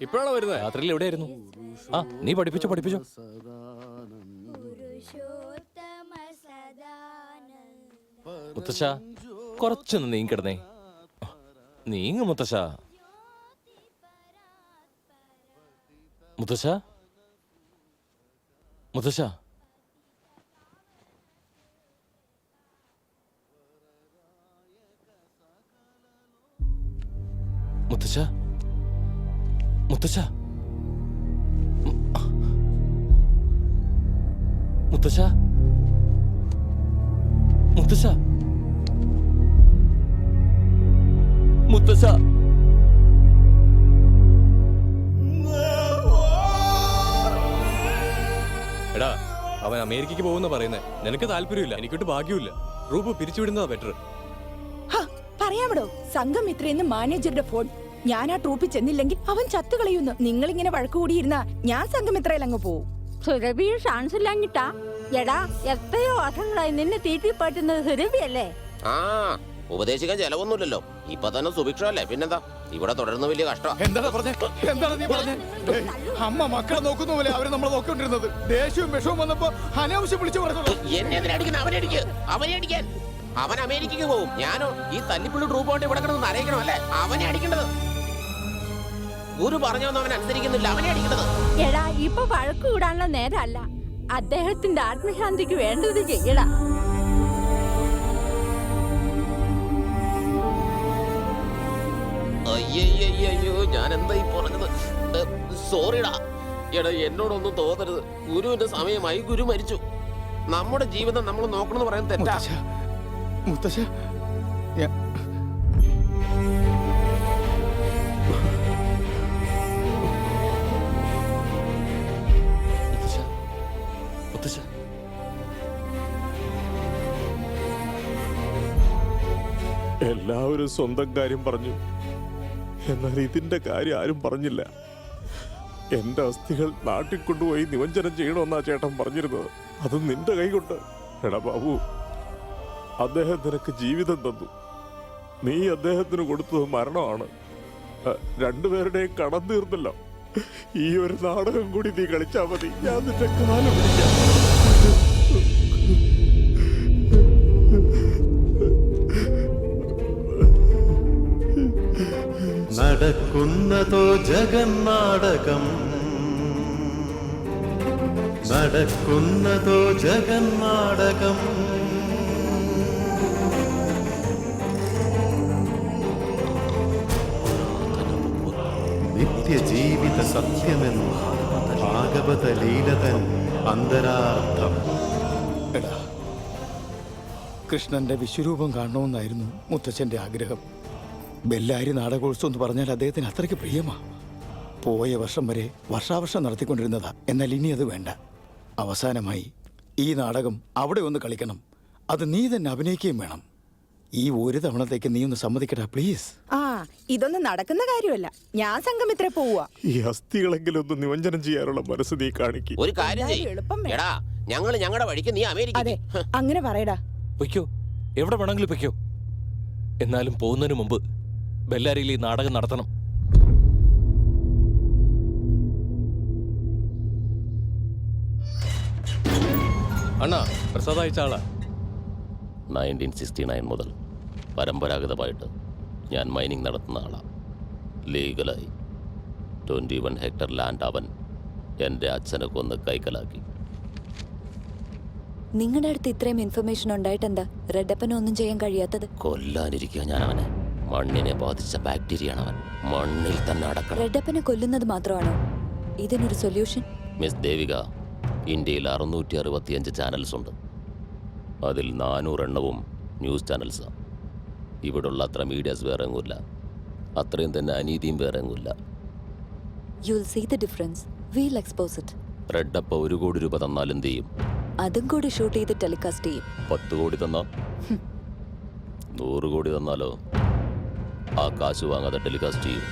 ഇപ്പോഴാണോ വരുന്നത്? രാത്രിയിൽ എവിടെയായിരുന്നു? ആ, നീ പഠിപ്പിച്ചോ. മുത്തശ്ശ, കുറച്ചൊന്ന് നീങ്ങിക്കിടന്നേ. നീങ്ങ മുത്തശ്ശ. മുത്തശ്ശ മുത്തശ്ശ മുത്തശ്ശ മുത്തശ്ശ മുത്തശ്ശ മുത്തശ്ശ മുത്തശ്ശ എടാ, അവൻ അമേരിക്കക്ക് പോകുന്ന പറയുന്നേ. നിനക്ക് താല്പര്യമില്ല, എനിക്കിട്ട് ഭാഗ്യമില്ല. റൂപ് പിരിച്ചുവിടുന്നതാ ബെറ്റർ. പറയാമടോ, സംഘമിത്രയെന്ന് മാനേജറുടെ ഫോൺ. ഞാൻ ആ ട്രൂപ്പിൽ ചെന്നില്ലെങ്കിൽ അവൻ ചത്തുകളയുന്നു. നിങ്ങളിങ്ങനെ വഴക്കുകൂടിയിരുന്ന ഞാൻ സംഘമിത്രയിൽ അങ്ങ് പോവും. സുരഭി ചാൻസ് ഇല്ലാഞ്ഞിട്ടാ? എടാ, എത്രയോ വർഷങ്ങളായി നിന്നെ തീറ്റിപ്പാട്ടുന്നത് സുരഭിയല്ലേ? ആ, ഉപദേശിക്കാൻ ചെലവൊന്നുമില്ലല്ലോ. ഇപ്പൊ തന്നെ സുഭിക്ഷല്ലേ, പിന്നെന്താ? ഇവിടെ തുടരുന്ന വലിയ കഷ്ടം. എന്താണ് നീ പറഞ്ഞേ? അമ്മ മക്കളെ നോക്കുന്ന പോലെ അവരെ നമ്മളെ നോക്കിക്കൊണ്ടിരുന്നത്. ദേഷ്യവും വിഷവും വന്നപ്പോ അനാവശ്യം വിളിച്ചു പറഞ്ഞു. എന്നെ എന്തിനടിക്കുന്ന? അവനെ അടിക്കാൻ. അവൻ അമേരിക്കക്ക് പോകും. ഞാനോ ഈ തല്ലിപ്പുള്ളി ട്രൂപ്പ് കൊണ്ട് ഇവിടെ കിടന്ന് അറിയിക്കണം അല്ലേ? അവനെ അടിക്കേണ്ടത്. ഗുരു പറഞ്ഞൊന്നും അവൻ അനുസരിക്കുന്നില്ല. അവനെ അടിക്കേണ്ടത്. എടാ, ഇപ്പൊ വഴക്ക് കൂടാനുള്ള നേരമല്ല. അദ്ദേഹത്തിന്റെ ആത്മശാന്തിക്ക് വേണ്ടത് ചെയ്യടാ. അയ്യോ, ഞാൻ എന്താ ഈ പറഞ്ഞത്? സോറിടാ. എടാ, എന്നോടൊന്നും തോന്നരുത്. ഗുരുവിന്റെ സമയമായി. ഗുരു മരിച്ചു. നമ്മുടെ ജീവിതം നമ്മൾ നോക്കണമെന്ന് പറയാൻ തെറ്റാ. മുത്തശ്ശ, എല്ലാവരും സ്വന്തം കാര്യം പറഞ്ഞു, എന്നാൽ ഇതിന്റെ കാര്യം ആരും പറഞ്ഞില്ല. എന്റെ അസ്ഥികൾ നാട്ടിൽ കൊണ്ടുപോയി നിമഞ്ജനം ചെയ്യണമെന്നാ ചേട്ടൻ പറഞ്ഞിരുന്നത്. അത് നിന്റെ കൈ കൊണ്ട്. എടാ ബാബു, അദ്ദേഹം നിനക്ക് ജീവിതം തന്നു. നീ അദ്ദേഹത്തിന് കൊടുത്തത് മരണമാണ്. രണ്ടുപേരുടെയും കടം തീർന്നല്ലോ. ഈ ഒരു നാടകം കൂടി നീ കളിച്ചാ മതി. ഞാൻ നിന്റെ കാലം പിടിക്കാം. നടക്കുന്നതോ ജഗന്നാടകം, നടക്കുന്നതോ ജഗന്നാടകം. നിത്യജീവിത സത്യമെന്ന് ഭാഗവത ലീലതൻ അന്തരാർത്ഥം. എടാ, കൃഷ്ണന്റെ വിശ്വരൂപം കാണണമെന്നായിരുന്നു മുത്തച്ഛന്റെ ആഗ്രഹം. ബെല്ലാരി നാടകോത്സവം എന്ന് പറഞ്ഞാൽ അദ്ദേഹത്തിന് അത്രയ്ക്ക് പ്രിയമാ. പോയ വർഷം വരെ വർഷാവർഷം നടത്തിക്കൊണ്ടിരുന്നതാ. എന്നാൽ ഇനി അത് വേണ്ട. അവസാനമായി ഈ നാടകം അവിടെ ഒന്ന് കളിക്കണം. അത് നീ തന്നെ അഭിനയിക്കുകയും വേണം. ഈ ഒരു തവണത്തേക്ക് നീ ഒന്ന് സമ്മതിക്കടാ, പ്ലീസ്. ആ, ഇതൊന്നും നടക്കുന്ന കാര്യമല്ല. ഞാൻ സംഘമിത്ര പോവാ. ഈ അസ്ഥികളെങ്കിലും ഒന്ന് നിമഞ്ജനം ചെയ്യാനുള്ള മനസ്സ് നീ കാണിക്കും. ഒരു കാര്യം ചെയ്യടാ, ഞങ്ങളുടെ വഴിക്ക് നീ അമേരിക്ക. അതെ, അങ്ങനെ പറയടാ. പൊയ്ക്കോ, എവിടെ വേണമെങ്കിലും പൊയ്ക്കോ. എന്നാലും പോകുന്നതിന് മുമ്പ് ബെല്ലാരിയിൽ ഈ നാടകം നടത്തണം. അണ്ണാ, പ്രസാദ് അയച്ച ആളാ. 1969 മുതൽ പരമ്പരാഗതമായിട്ട് ഞാൻ മൈനിങ് നടത്തുന്ന ആളാണ്. ലീഗലായി 21 ഹെക്ടർ ലാൻഡ് അവൻ എൻ്റെ അച്ഛനെ കൊന്ന് കൈക്കലാക്കി. നിങ്ങളുടെ അടുത്ത് ഇത്രയും ഇൻഫർമേഷൻ ഉണ്ടായിട്ടെന്താ റെഡപ്പനെ ഒന്നും ചെയ്യാൻ കഴിയാത്തത്? കൊല്ലാനിരിക്കുക ഞാൻ അവനെ. മണ്ണിനെ ബാധിച്ച ബാക്ടീരിയാണ് അവൻ. മണ്ണിൽ തന്നെ അടക്കണം. റെഡപ്പനെ കൊല്ലുന്നത് മാത്രമാണോ ഇതിനൊരു സൊല്യൂഷൻ? മിസ് ദേവിക, ഇന്ത്യയിൽ 665 ചാനൽസ് ഉണ്ട്. അതിൽ 400 എണ്ണവും ന്യൂസ് ചാനൽസാണ്. ഇവിടുള്ള അത്ര മീഡിയാസ് വേറെ എങ്ങുമില്ല. അത്രയും തന്നെ അനീതിയും വേറെ എങ്ങുമില്ല. You'll see the difference. We'll expose it. റെഡപ്പ 1 കോടി രൂപ തന്നാൽ എന്ത് ചെയ്യും? അതും കൂടി ഷൂട്ട് ചെയ്ത് ടെലികാസ്റ്റ് ചെയ്യും. 10 കോടി തന്നാ? 100 കോടി തന്നാലോ? ആ കാശ് വാങ്ങാതെ ടെലികാസ്റ്റ് ചെയ്യും.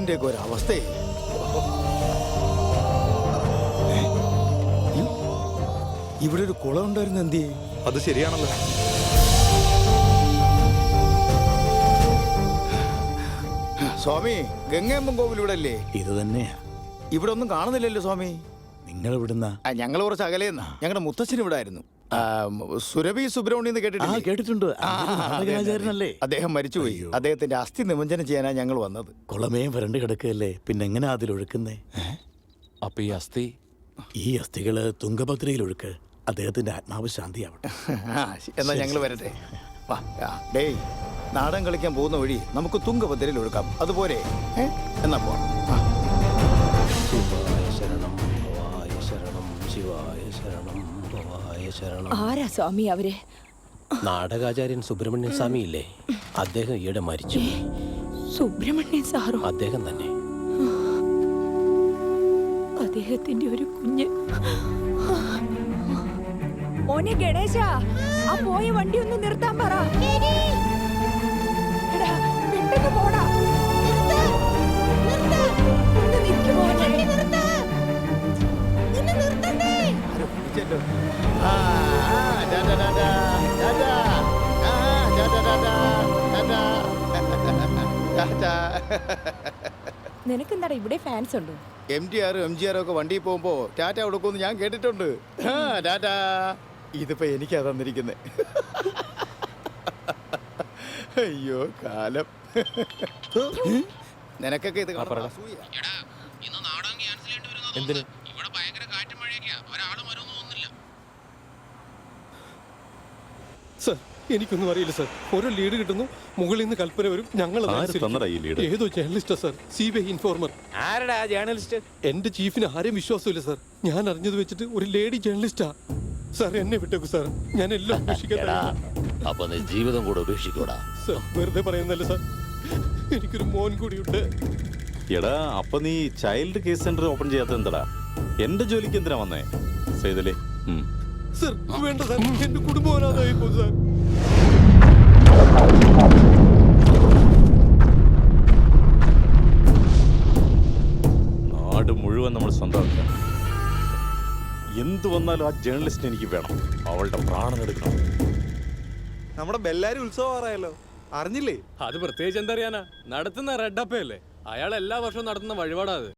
മനുഷ്യന്റെ ഒക്കെ ഒരു അവസ്ഥയെ. ഇവിടെ ഒരു കുളം ഉണ്ടായിരുന്നു എന്തിയെ? അത് ശരിയാണല്ലോ. സ്വാമി, ഗംഗയമ്മൻ കോവിൽ ഇവിടെ അല്ലേ? ഇത് തന്നെയാ. ഇവിടെ ഒന്നും കാണുന്നില്ലല്ലോ സ്വാമി. നിങ്ങൾ ഇവിടുന്ന ഞങ്ങൾ കുറച്ച് അകലെയെന്നാ. ഞങ്ങളുടെ മുത്തച്ഛൻ ഇവിടെ ആയിരുന്നു. സുരഭി സുബ്രഹ്മണ്യം എന്ന് കേട്ടിട്ടില്ലേ? കേട്ടിട്ടുണ്ട്. നാടകാചാര്യനല്ലേ? അദ്ദേഹം മരിച്ചുപോയി. അദ്ദേഹത്തിന്റെ അസ്ഥി നിമഞ്ജനം ചെയ്യാനാ ഞങ്ങൾ വന്നത്. കുളമേ വരണ്ട് കിടക്കല്ലേ, പിന്നെ എങ്ങനെ അതിലൊഴുക്കുന്നേ? അപ്പൊ ഈ അസ്ഥി ഈ അസ്ഥികള് തുംഗഭദ്രയിൽ ഒഴുക്ക്. അദ്ദേഹത്തിന്റെ ആത്മാവ് ശാന്തിയാവട്ടെ. എന്നാ ഞങ്ങൾ വരട്ടെ. വാ, ഡേയ്, നാടൻ കളിക്കാൻ പോകുന്ന വഴി നമുക്ക് തുംഗഭദ്രയിൽ ഒഴുക്കാം. അതുപോലെ എന്നാ പോവാം. ആരാ സ്വാമി അവര്? നാടകാചാര്യൻ സുബ്രഹ്മണ്യൻ സ്വാമി ഇല്ലേ, അദ്ദേഹം ഈയിടെ മരിച്ചു. സുബ്രഹ്മണ്യൻ സാറോ? അദ്ദേഹം തന്നെ. അദ്ദേഹത്തിന്റെ ഒരു കുഞ്ഞ്. മോനെ ഗണേശ, ആ പോയ വണ്ടി ഒന്ന് നിർത്താൻ പറ. എടാ, പെട്ടെന്ന് പോടാ. ഒന്ന് നിൽക്ക് മോനെ. നിനക്കെന്താടാ ഇവിടെ ഫാൻസ് ഉണ്ടോ? MTR MGR ഒക്കെ വണ്ടിയിൽ പോകുമ്പോ ടാറ്റ കൊടുക്കുമെന്ന് ഞാൻ കേട്ടിട്ടുണ്ട്. ടാറ്റ. ഇതിപ്പോ എനിക്കാ തന്നിരിക്കുന്നത്. അയ്യോ കാലം. നിനക്കൊക്കെ ഇത് കാണാൻ അസൂയ. എന്തിന്? സർ, എനിക്കൊന്നും അറിയില്ല സർ. ഓരോ ലീഡ് കിട്ടുന്നു, മുകളിൽ നിന്ന് കൽപ്പന വരും. ഞങ്ങൾ ഏതോ ജേർണലിസ്റ്റാ സർ, CBI ഇൻഫോർമർ. ആരടാ ജേർണലിസ്റ്റ്? എന്റെ ചീഫിന് ആരെയും വിശ്വാസമില്ല സർ. ഞാൻ അറിഞ്ഞത് വെച്ചിട്ട് ഒരു ലേഡി ജേർണലിസ്റ്റാ സാർ. എന്നെ വിട്ടേക്കു സാർ, ഞാൻ എല്ലാം ഉപേക്ഷിക്കാൻ. അപ്പൊ നീ ജീവിതം കൂടെ ഉപേക്ഷിക്കൂടാ. സർ, വെറുതെ പറയുന്നല്ല സർ. എനിക്കൊരു മോൻ കൂടിയുണ്ട്. എടാ, അപ്പൊ നീ ചൈൽഡ് കേസ് സെന്റർ ഓപ്പൺ ചെയ്യാത്ത എന്താടാ? എന്റെ ജോലിക്ക് എന്തിനാ വന്നേ സൈതലേ? സർ, വേണ്ട സാർ, എന്റെ കുടുംബം അനാഥമായി പോകും സാർ. നാട് മുഴുവൻ നമ്മൾ സ്വന്തമാക്കാം. എന്തു വന്നാലും ആ ജേർണലിസ്റ്റ് എനിക്ക് വേണം. അവളുടെ പ്രാണൻ എടുക്കണം. നമ്മുടെ ബെല്ലാരി ഉത്സവമാറായല്ലോ, അറിഞ്ഞില്ലേ? അത് പ്രത്യേകിച്ച് എന്തറിയാനാ? നടത്തുന്ന റെഡ് അപ്പയല്ലേ, അയാൾ എല്ലാ വർഷവും നടത്തുന്ന വഴിപാടാ അത്.